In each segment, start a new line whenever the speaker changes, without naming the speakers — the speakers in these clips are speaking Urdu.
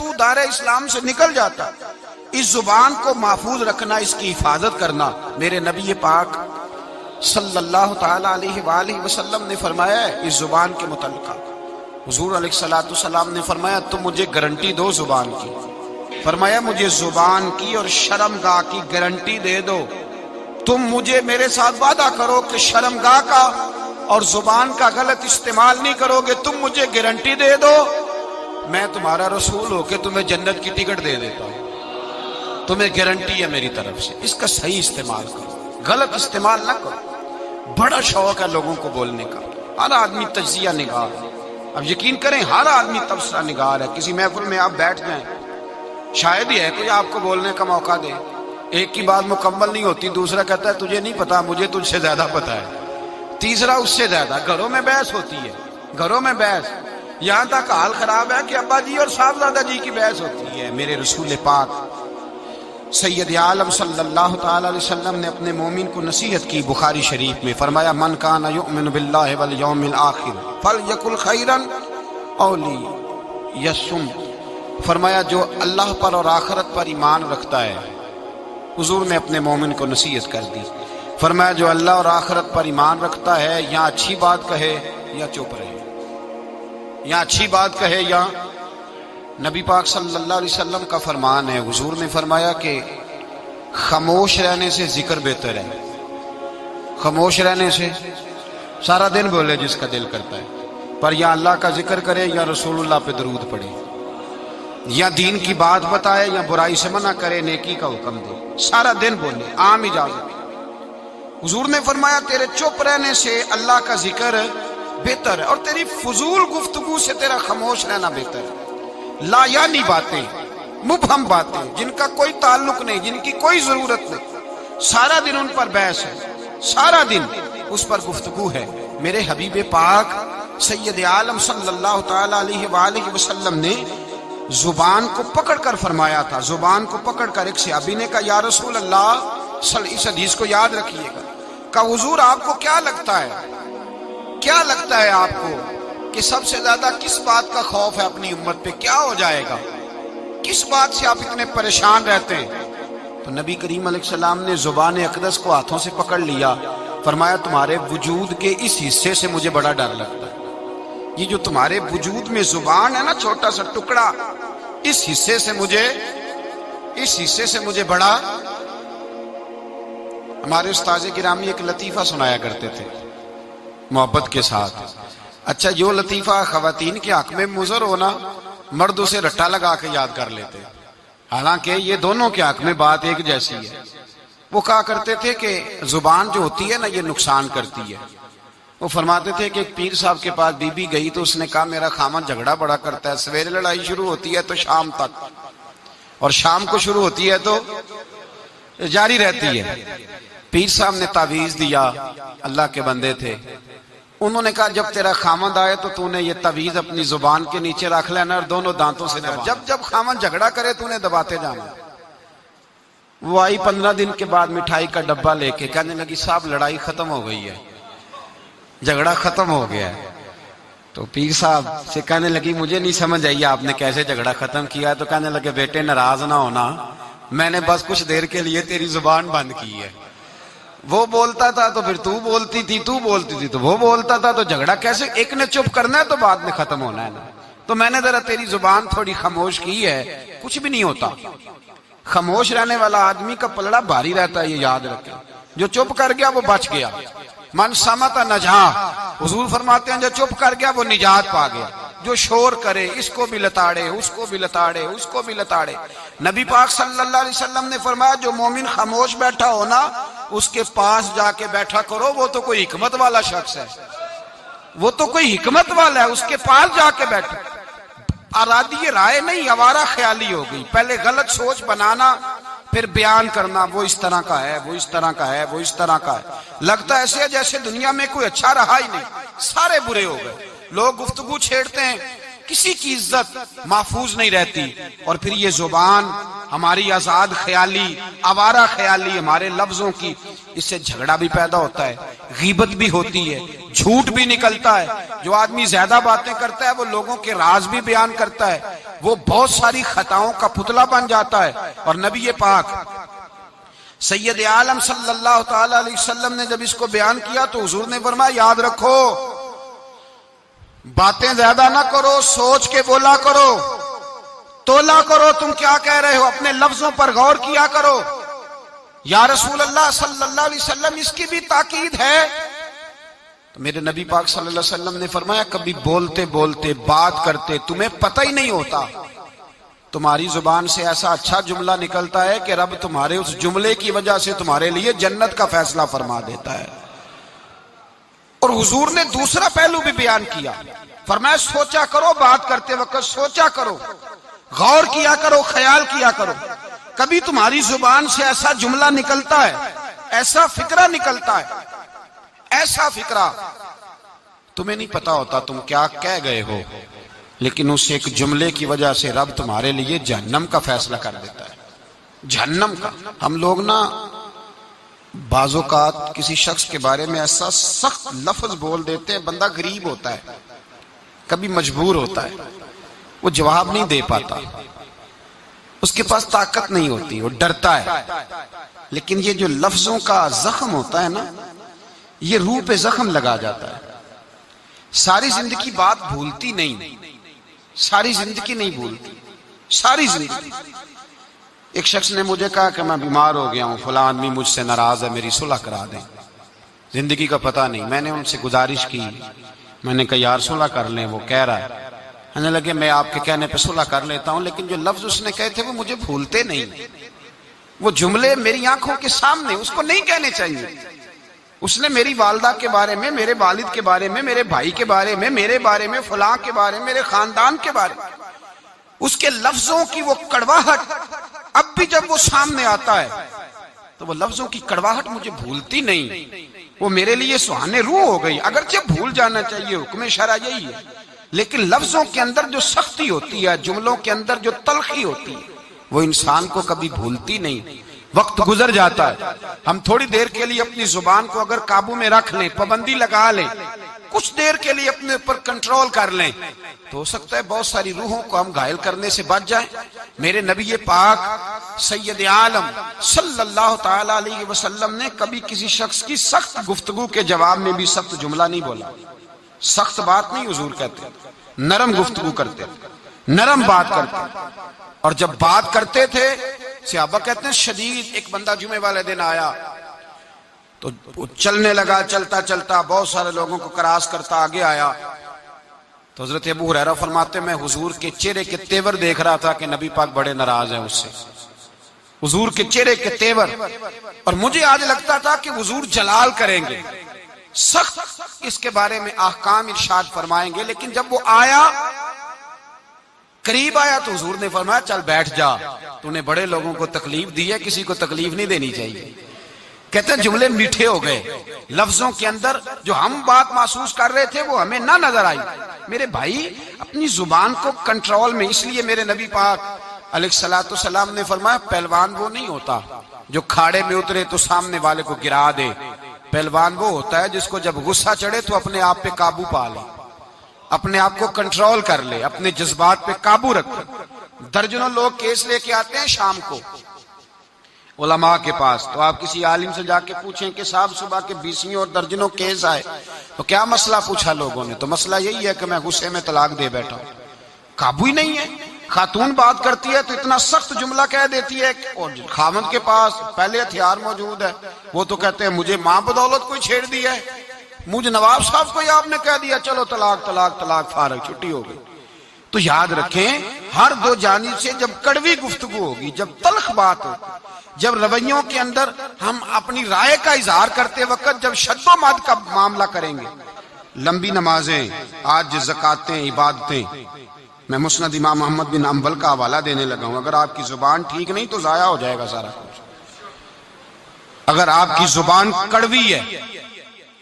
تو دائرہ اسلام سے نکل جاتا۔ اس زبان کو محفوظ رکھنا، اس کی حفاظت کرنا، میرے نبی پاک صلی اللہ تعالی علیہ وآلہ وسلم نے فرمایا ہے اس زبان کے متعلق۔ حضور علیہ الصلوۃ والسلام نے فرمایا تم مجھے گارنٹی دو زبان کی، فرمایا مجھے زبان کی اور شرمگاہ کی گارنٹی دے دو، تم مجھے میرے ساتھ وعدہ کرو کہ شرمگاہ کا اور زبان کا غلط استعمال نہیں کرو گے، تم مجھے گارنٹی دے دو میں تمہارا رسول ہو کے تمہیں جنت کی ٹکٹ دے دیتا ہوں، تمہیں گارنٹی ہے میری طرف سے، اس کا صحیح استعمال کرو، غلط استعمال نہ کرو۔ بڑا شوق ہے لوگوں کو بولنے کا، ہر آدمی تجزیہ نگار ہے، اب یقین کریں ہر آدمی تبصرہ نگار ہے۔ کسی محفل میں آپ بیٹھ جائیں، شاید ہی ہے کوئی آپ کو بولنے کا موقع دے، ایک کی بات مکمل نہیں ہوتی، دوسرا کہتا ہے تجھے نہیں پتا، مجھے تجھ سے زیادہ پتا ہے، تیسرا اس سے زیادہ۔ گھروں میں بحث ہوتی ہے، گھروں میں بحث، یہاں تک حال خراب ہے کہ ابا جی اور صاحبزادہ جی کی بحث ہوتی ہے۔ میرے رسول پاک سید عالم صلی اللہ تعالی علیہ وسلم نے اپنے مومن کو نصیحت کی بخاری شریف میں، فرمایا من کان یؤمن باللہ والیوم الآخر فلیقل خیرا او لیصمت، فرمایا جو اللہ پر اور آخرت پر ایمان رکھتا ہے، حضور نے اپنے مومن کو نصیحت کر دی، فرمایا جو اللہ اور آخرت پر ایمان رکھتا ہے یا اچھی بات کہے یا چپ رہے، یا اچھی بات کہے یا، نبی پاک صلی اللہ علیہ وسلم کا فرمان ہے، حضور نے فرمایا کہ خاموش رہنے سے ذکر بہتر ہے، خاموش رہنے سے، سارا دن بولے جس کا دل کرتا ہے، پر یا اللہ کا ذکر کرے یا رسول اللہ پہ درود پڑھے، یا دین کی بات بتائے یا برائی سے منع کرے، نیکی کا حکم دے، سارا دن بولے، عام اجازت۔ حضور نے فرمایا تیرے چپ رہنے سے اللہ کا ذکر بہتر ہے، اور تیری فضول گفتگو سے تیرا خاموش رہنا بہتر ہے۔ لا یعنی باتیں، مبہم باتیں جن کا کوئی تعلق نہیں، جن کی کوئی ضرورت نہیں، سارا دن ان پر بحث ہے، سارا دن اس پر گفتگو ہے۔ میرے حبیب پاک سید عالم صلی اللہ تعالی علیہ وآلہ وسلم نے زبان کو پکڑ کر فرمایا تھا، زبان کو پکڑ کر ایک صحابی نے کہا یا رسول اللہ، اس حدیث کو یاد رکھیے گا، کہا حضور آپ کو کیا لگتا ہے، کیا لگتا ہے آپ کو کہ سب سے زیادہ کس بات کا خوف ہے اپنی امت پہ، کیا ہو جائے گا، کس بات سے آپ اتنے پریشان رہتے ہیں؟ تو نبی کریم علیہ السلام نے زبان اقدس کو ہاتھوں سے پکڑ لیا، فرمایا تمہارے وجود کے اس حصے سے مجھے بڑا ڈر لگتا ہے، یہ جو تمہارے وجود میں زبان ہے نا، چھوٹا سا ٹکڑا، اس حصے سے مجھے بڑا۔ ہمارے استاذ گرامی ایک لطیفہ سنایا کرتے تھے محبت کے ساتھ، اچھا جو لطیفہ خواتین کے حق میں مضر ہونا، مرد اسے رٹا لگا کے یاد کر لیتے، حالانکہ یہ دونوں کے حق میں بات ایک جیسی ہے۔ وہ کہا کرتے تھے کہ زبان جو ہوتی ہے نا یہ نقصان کرتی ہے۔ وہ فرماتے تھے کہ ایک پیر صاحب کے پاس بی بی گئی تو اس نے کہا میرا خامن جھگڑا بڑا کرتا ہے، سویرے لڑائی شروع ہوتی ہے تو شام تک، اور شام کو شروع ہوتی ہے تو جاری رہتی ہے۔ پیر صاحب نے تعویذ دیا، اللہ کے بندے تھے، انہوں نے کہا جب تیرا خامند آئے تو نے یہ تعویذ اپنی زبان کے نیچے رکھ لینا اور دونوں دانتوں سے دبا، جب خامند جھگڑا کرے تو نے دباتے جانا۔ وہ آئی 15 دن کے بعد مٹھائی کا ڈبہ لے کے، کہنے لگی صاحب لڑائی ختم ہو گئی ہے، جھگڑا ختم ہو گیا ہے۔ تو پیر صاحب سے کہنے لگی مجھے نہیں سمجھ آئی آپ نے کیسے جھگڑا ختم کیا، تو کہنے لگے بیٹے ناراض نہ ہونا، میں نے بس کچھ دیر کے لیے تیری زبان بند کی ہے، وہ بولتا تھا تو پھر تو بولتی تھی، تو بولتی تھی تو وہ بولتا تھا، تو جھگڑا کیسے، ایک نے چپ کرنا ہے تو بعد میں ختم ہونا ہے نا، تو میں نے ذرا تیری زبان تھوڑی خاموش کی ہے، کچھ بھی نہیں ہوتا۔ خاموش رہنے والا آدمی کا پلڑا بھاری رہتا ہے، یہ یاد رکھیں، جو چپ کر گیا وہ بچ گیا، من سمت نجا، حضور فرماتے ہیں جو چپ کر گیا وہ نجات پا گیا، جو شور کرے اس کو بھی لتاڑے، اس کو بھی لتاڑے، اس کو بھی لتاڑے۔ نبی پاک صلی اللہ علیہ وسلم نے فرمایا جو مومن خاموش بیٹھا ہونا اس کے پاس جا کے بیٹھا کرو، وہ تو کوئی حکمت والا شخص ہے، وہ تو کوئی حکمت والا ہے، اس کے پاس جا کے بیٹھو۔ ارادی رائے نہیں، آوارہ خیالی ہو گئی، پہلے غلط سوچ بنانا پھر بیان کرنا، وہ اس طرح کا ہے، وہ اس طرح کا ہے، وہ اس طرح کا ہے، لگتا ایسے ہے جیسے دنیا میں کوئی اچھا رہا ہی نہیں، سارے برے ہو گئے۔ لوگ گفتگو چھیڑتے ہیں، کسی کی عزت محفوظ نہیں رہتی، اور پھر یہ زبان ہماری آزاد خیالی، آوارہ خیالی ہمارے لفظوں کی، اس سے جھگڑا بھی پیدا ہوتا ہے، غیبت بھی ہوتی ہے، جھوٹ بھی نکلتا ہے، جو آدمی زیادہ باتیں کرتا ہے وہ لوگوں کے راز بھی بیان کرتا ہے، وہ بہت ساری خطاؤں کا پتلا بن جاتا ہے. اور نبی پاک سید عالم صلی اللہ تعالی علیہ وسلم نے جب اس کو بیان کیا تو حضور نے فرمایا یاد رکھو، باتیں زیادہ نہ کرو، سوچ کے بولا کرو، تولا کرو تم کیا کہہ رہے ہو، اپنے لفظوں پر غور کیا کرو. یا رسول اللہ صلی اللہ علیہ وسلم اس کی بھی تاکید ہے؟ تو میرے نبی پاک صلی اللہ علیہ وسلم نے فرمایا کبھی بولتے بولتے بات کرتے تمہیں پتہ ہی نہیں ہوتا، تمہاری زبان سے ایسا اچھا جملہ نکلتا ہے کہ رب تمہارے اس جملے کی وجہ سے تمہارے لیے جنت کا فیصلہ فرما دیتا ہے. اور حضور نے دوسرا پہلو بھی بیان کیا، فرمایا سوچا کرو، بات کرتے وقت سوچا کرو، غور کیا کرو، خیال کیا کرو. کبھی تمہاری زبان سے ایسا جملہ نکلتا ہے، ایسا فکرہ نکلتا ہے، ایسا فکرہ تمہیں نہیں پتا ہوتا تم کیا کہہ گئے ہو، لیکن اس ایک جملے کی وجہ سے رب تمہارے لیے جہنم کا فیصلہ کر دیتا ہے. جہنم کا. ہم لوگ نا بعض اوقات کسی شخص کے بارے میں ایسا سخت لفظ بول دیتے ہیں، بندہ غریب ہوتا ہے، کبھی مجبور ہوتا ہے، وہ جواب نہیں دے پاتا، اس کے پاس طاقت نہیں ہوتی، وہ ڈرتا ہے. لیکن یہ جو لفظوں کا زخم ہوتا ہے نا، یہ روح پہ زخم لگا جاتا ہے. ساری زندگی بات بھولتی نہیں، ساری زندگی نہیں بھولتی، ساری زندگی. ایک شخص نے مجھے کہا کہ میں بیمار ہو گیا ہوں، فلاں آدمی مجھ سے ناراض ہے، میری صلح کرا دیں. زندگی کا پتہ نہیں. میں نے ان سے گزارش کی، میں نے کہا یار صلح کر لیں. وہ کہہ رہا ہے، کہنے لگے میں آپ کے کہنے پہ صلح کر لیتا ہوں، لیکن جو لفظ اس نے کہے تھے وہ مجھے بھولتے نہیں. وہ جملے میری آنکھوں کے سامنے، اس کو نہیں کہنے چاہیے. اس نے میری والدہ کے بارے میں، میرے والد کے بارے میں، میرے بھائی کے بارے میں، میرے بارے میں، فلاں کے بارے میں، میرے خاندان کے بارے میں، اس کے لفظوں کی وہ کڑواہٹ اب بھی جب وہ سامنے آتا ہے تو وہ لفظوں کی کڑواہٹ مجھے بھولتی نہیں، وہ میرے لیے سہانے روح ہو گئی. اگرچہ بھول جانا چاہیے، حکم شرع یہی ہے، لیکن لفظوں کے اندر جو سختی ہوتی ہے، جملوں کے اندر جو تلخی ہوتی ہے، وہ انسان کو کبھی بھولتی نہیں. وقت گزر جاتا ہے، ہم تھوڑی دیر کے لیے اپنی زبان کو اگر قابو میں رکھ لیں، پابندی لگا لیں، کچھ دیر کے لیے اپنے اوپر کنٹرول کر لیں، تو ہو سکتا ہے بہت ساری روحوں کو ہم گھائل کرنے سے بچ جائیں. میرے نبی پاک سید عالم صلی اللہ تعالی علیہ وسلم نے کبھی کسی شخص کی سخت گفتگو کے جواب میں بھی سخت جملہ نہیں بولا. سخت بات نہیں حضور کہتے، نرم گفتگو کرتے، نرم بات کرتے. اور جب بات کرتے تھے، صحابہ کہتے ہیں شدید. ایک بندہ جمعے والے دن آیا تو وہ چلنے لگا، چلتا چلتا بہت سارے لوگوں کو کراس کرتا آگے آیا. تو حضرت ابو ہریرہ فرماتے میں حضور کے چہرے کے تیور دیکھ رہا تھا کہ نبی پاک بڑے ناراض ہیں اس سے، حضور کے چہرے کے تیور. اور مجھے آج لگتا تھا کہ حضور جلال کریں گے، سخت اس کے بارے میں احکام ارشاد فرمائیں گے. لیکن جب وہ آیا، قریب آیا، تو حضور نے فرمایا چل بیٹھ جا، تو نے بڑے لوگوں کو تکلیف دی ہے، کسی کو تکلیف نہیں دینی چاہیے. کہتے ہیں جملے میٹھے ہو گئے، لفظوں کے اندر جو ہم بات محسوس کر رہے تھے وہ ہمیں نہ نظر آئی. میرے بھائی اپنی زبان کو کنٹرول میں، اس لیے میرے نبی پاک علیہ الصلوۃ والسلام نے فرمایا پہلوان وہ نہیں ہوتا جو کھاڑے میں اترے تو سامنے والے کو گرا دے. پہلوان وہ ہوتا ہے جس کو جب غصہ چڑھے تو اپنے آپ پہ قابو پا لے، اپنے آپ کو کنٹرول کر لے، اپنے جذبات پہ قابو رکھے. درجنوں لوگ کیس لے کے آتے ہیں شام کو علماء کے پاس، تو آپ کسی عالم سے جا کے پوچھیں کہ صاحب صبح کے 20 اور درجنوں کیس آئے، تو کیا مسئلہ پوچھا لوگوں نے؟ تو مسئلہ یہی ہے کہ میں غصے میں طلاق دے بیٹھا ہوں. قابو ہی نہیں ہے. خاتون بات کرتی ہے تو اتنا سخت جملہ کہہ دیتی ہے، اور خاوند کے پاس پہلے ہتھیار موجود ہے، وہ تو کہتے ہیں مجھے ماں بدولت کوئی چھیڑ دیا ہے، مجھے نواب صاحب کو ہی آپ نے کہہ دیا چلو طلاق طلاق طلاق، فارغ، چھٹی ہو گئی. تو یاد رکھیں ہر دو جانب سے جب کڑوی گفتگو ہوگی، جب تلخ بات ہوگی، جب رویوں کے اندر ہم اپنی رائے کا اظہار کرتے وقت جب شد و مد کا معاملہ کریں گے، لمبی نمازیں، آج زکاتیں، عبادتیں. میں مسند امام محمد بن حنبل کا حوالہ دینے لگا ہوں. اگر آپ کی زبان ٹھیک نہیں تو ضائع ہو جائے گا سارا کچھ. اگر آپ کی زبان کڑوی ہے،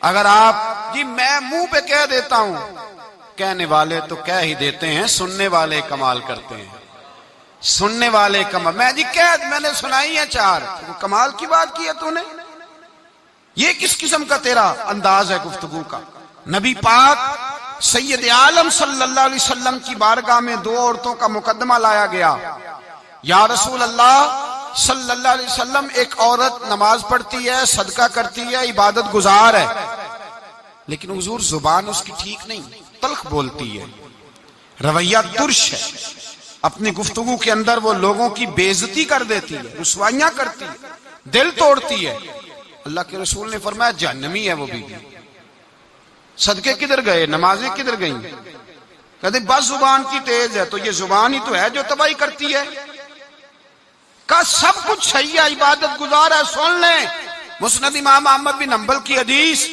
اگر آپ جی میں منہ پہ کہہ دیتا ہوں، کہنے والے تو کہہ ہی دیتے ہیں، سننے والے کمال کرتے ہیں. سننے والے کمال، میں نے سنائی ہے 4، کمال کی بات کی ہے تو نے. یہ کس قسم کا تیرا انداز ہے گفتگو کا؟ نبی پاک سید عالم صلی اللہ علیہ وسلم کی بارگاہ میں دو عورتوں کا مقدمہ لایا گیا. یا رسول اللہ صلی اللہ علیہ وسلم، ایک عورت نماز پڑھتی ہے، صدقہ کرتی ہے، عبادت گزار ہے، لیکن حضور زبان اس کی ٹھیک نہیں، تلخ بولتی ہے، رویہ ترش ہے، اپنی گفتگو کے اندر وہ لوگوں کی بے عزتی کر دیتی ہے، رسوائیاں کرتی ہے، دل توڑتی ہے. اللہ کے رسول نے فرمایا جہنمی ہے وہ بیوی. صدقے کدھر گئے، نمازیں کدھر گئیں؟ کہتے بس زبان کی تیز ہے. تو یہ زبان ہی تو ہے جو تباہی کرتی ہے. کا سب کچھ صحیح ہے، عبادت گزار ہے، سن لیں مسند امام احمد بن حنبل کی حدیث،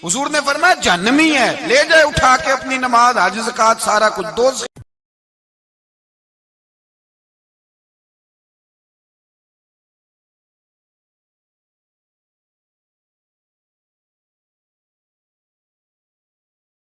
حضور نے فرمایا جہنمی ہے، لے جائے اٹھا کے اپنی نماز، حج، زکات، سارا کچھ دوست